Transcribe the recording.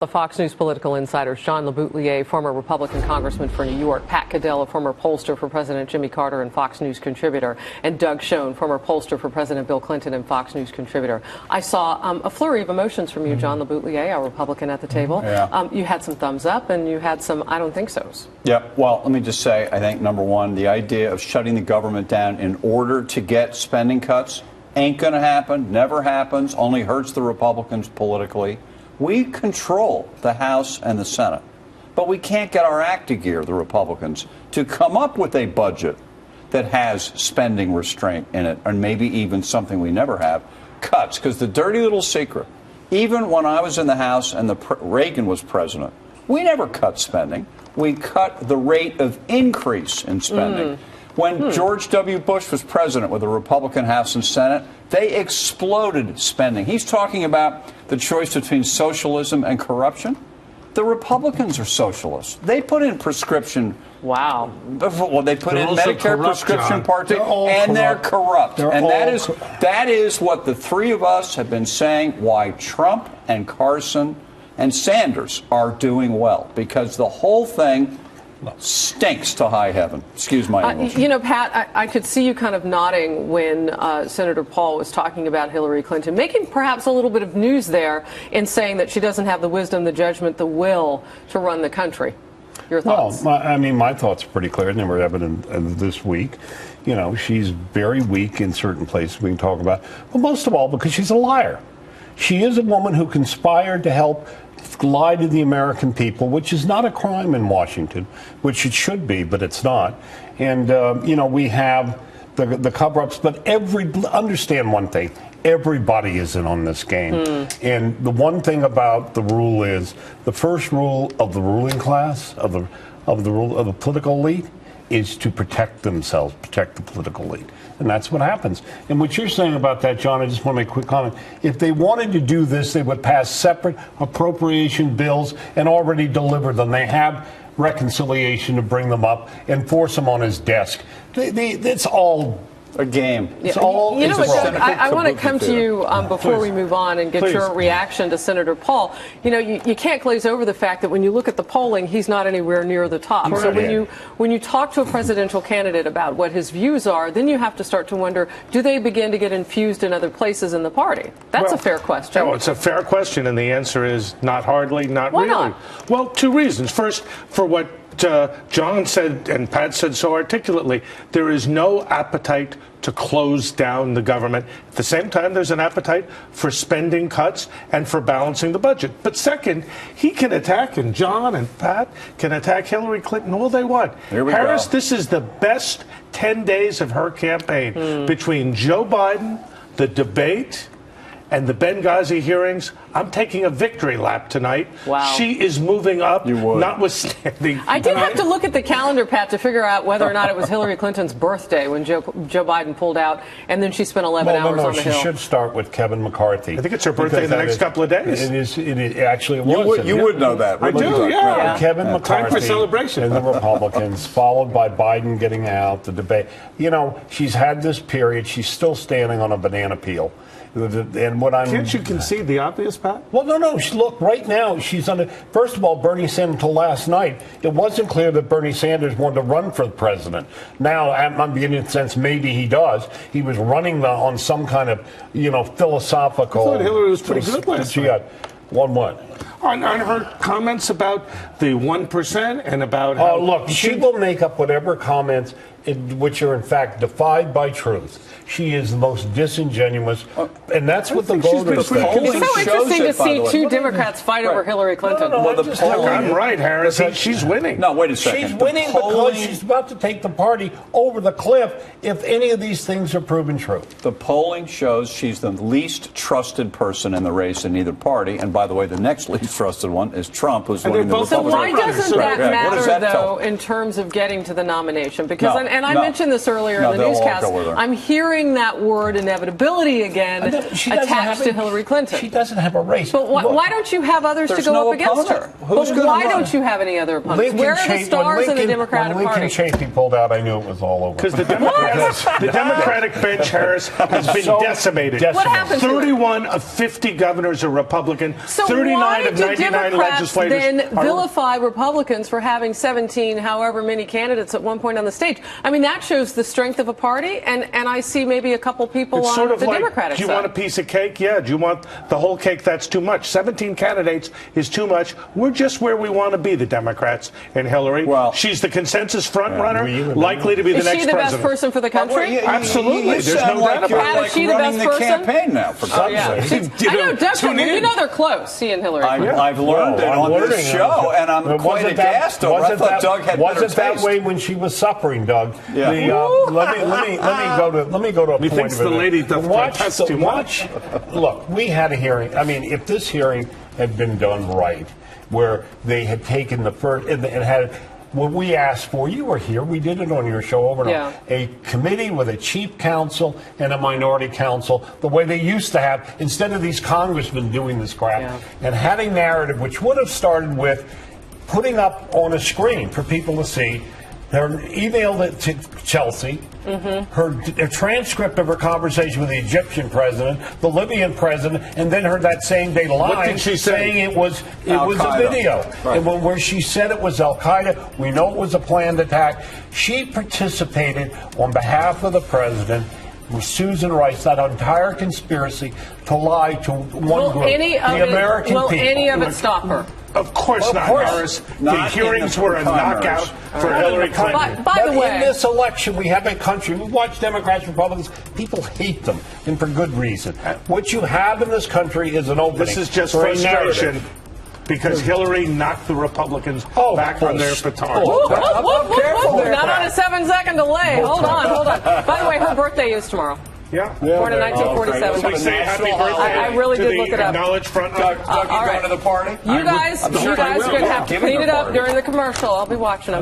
The Fox News political insiders, John Leboutiller, former Republican congressman for New York, Pat Caddell, a former pollster for President Jimmy Carter and Fox News contributor, and Doug Schoen, former pollster for President Bill Clinton and Fox News contributor. I saw a flurry of emotions from you, John Leboutiller, a Republican at the table. Yeah. You had some thumbs up and you had some I don't think so's. Yeah, well, let me just say, I think, number one, the idea of shutting the government down in order to get spending cuts ain't going to happen, never happens, only hurts the Republicans politically. We control the House and the Senate, but we can't get our act together, the Republicans, to come up with a budget that has spending restraint in it, and maybe even something we never have, cuts. Because the dirty little secret, even when I was in the House and Reagan was president, we never cut spending. We cut the rate of increase in spending. When George W. Bush was president with the Republican House and Senate, they exploded spending. He's talking about the choice between socialism and corruption. The Republicans are socialists. They put in prescription. Wow. Well, they put in Medicare prescription Part D, and they're corrupt. And that is what the three of us have been saying, why Trump and Carson and Sanders are doing well, because the whole thing stinks to high heaven. Excuse my English. You know, Pat, I could see you kind of nodding when Senator Paul was talking about Hillary Clinton, making perhaps a little bit of news there in saying that she doesn't have the wisdom, the judgment, the will to run the country. Your thoughts? Well, I mean, my thoughts are pretty clear, and they were evident this week. You know, she's very weak in certain places we can talk about, but most of all because she's a liar. She is a woman who conspired to help lie to the American people, which is not a crime in Washington, which it should be, but it's not. And, you know, we have the cover-ups, but understand one thing, everybody is in on this game. And the one thing about the rule is, the first rule of the ruling class, of the political elite, is to protect themselves, protect the political elite. And that's what happens. And what you're saying about that, John, I just want to make a quick comment. If they wanted to do this, they would pass separate appropriation bills and already deliver them. They have reconciliation to bring them up and force them on his desk. It's all a game. It's all. You know what, Doug, I want to come to you before we move on and get your reaction to Senator Paul. You know, you can't glaze over the fact that when you look at the polling, he's not anywhere near the top. So when you talk to a presidential candidate about what his views are, then you have to start to wonder, do they begin to get infused in other places in the party? That's a fair question. No, it's a fair question, and the answer is not hardly, not really. Why not? Well, two reasons. First, for what John said and Pat said so articulately, there is no appetite to close down the government. At the same time, there's an appetite for spending cuts and for balancing the budget. But second, he can attack, and John and Pat can attack Hillary Clinton all they want. Harris, this is the best 10 days of her campaign. Between Joe Biden, the debate, and the Benghazi hearings, I'm taking a victory lap tonight. Wow. She is moving up, notwithstanding. I did have to look at the calendar, Pat, to figure out whether or not it was Hillary Clinton's birthday when Joe Biden pulled out, and then she spent 11 hours on the Hill. She should start with Kevin McCarthy. I think it's her birthday in the next couple of days. It actually was. You would know that. I do, yeah. Kevin McCarthy time for celebration. And the Republicans, followed by Biden getting out, the debate. You know, she's had this period. She's still standing on a banana peel. And what Can't you concede the obvious, Pat? Well, no. Look, right now, she's on first of all, Bernie Sanders, until last night, it wasn't clear that Bernie Sanders wanted to run for the president. Now, I'm beginning to sense maybe he does. He was running on some kind of, philosophical. I thought Hillary was pretty good last night. One what? On her comments about the 1% and about how... Oh, look, she will make up whatever comments which are, in fact, defied by truth. She is the most disingenuous, and that's what the voters think. It's so interesting to see two Democrats fight over Hillary Clinton. I'm right, Harris. She's winning. No, wait a second. She's winning because she's about to take the party over the cliff if any of these things are proven true. The polling shows she's the least trusted person in the race in either party, and by the way, the next least trusted one is Trump, who's winning the Republican. So why doesn't that matter, though, in terms of getting to the nomination? Because, and I mentioned this earlier in the newscast, I'm hearing that word inevitability again attached to Hillary Clinton. She doesn't have a race. But why don't you have others to go up against her? But why don't you have any other opponents? Where are the stars in the Democratic Party? When Lincoln Chafee pulled out, I knew it was all over. Because the Democratic bench, Harris, has been decimated. What happened? 31 of 50 governors are Republican. So 39 side of 99 Democrats legislators then are vilify Republicans for having 17, however many candidates at one point on the stage? I mean, that shows the strength of a party, and I see maybe a couple people on sort of the like, Democratic do you side. want a piece of cake? Yeah. Do you want the whole cake? That's too much. 17 candidates is too much. We're just where we want to be, the Democrats and Hillary. Well, she's the consensus front runner, likely to be the next president. Is she the best person for the country? Absolutely. You There's sound no like doubt you're about Pat, like is she the running best the person? campaign now for some Yeah. reason. I know, Doug, you know they're close, he and Hillary. I've learned it on this show, and I'm quite aghast over. I thought Doug had better Wasn't that taste. way when she was suffering, Doug? Yeah. Let me go to a point. Methinks the lady doth protest too much. Look, we had a hearing. I mean, if this hearing had been done right, where they had taken the first and had what we asked for, you were here, we did it on your show over and over, a committee with a chief counsel and a minority counsel, the way they used to have, instead of these congressmen doing this crap, and had a narrative which would have started with putting up on a screen for people to see her email to Chelsea, her transcript of her conversation with the Egyptian president, the Libyan president, and then her that same day line What did she say? saying it was a video. Right. And where she said it was Al Qaeda, we know it was a planned attack. She participated on behalf of the president with Susan Rice, that entire conspiracy to lie to one group, the American people. Will any of it stop her? Of course not, Norris. The hearings were a knockout for Hillary Clinton. By the way, in this election, we have a country. We watch Democrats, Republicans. People hate them, and for good reason. What you have in this country is an opening. This is just for a frustration. narrative. Because Hillary knocked the Republicans back on their petard. Not on a 7-second delay. Hold on. By the way, her birthday is tomorrow. Yeah. Born in 1947. We say happy birthday I really to did the look it up. acknowleded front Doug, runner. you going to the party? You guys are going to have to clean it up during the commercial. I'll be watching them.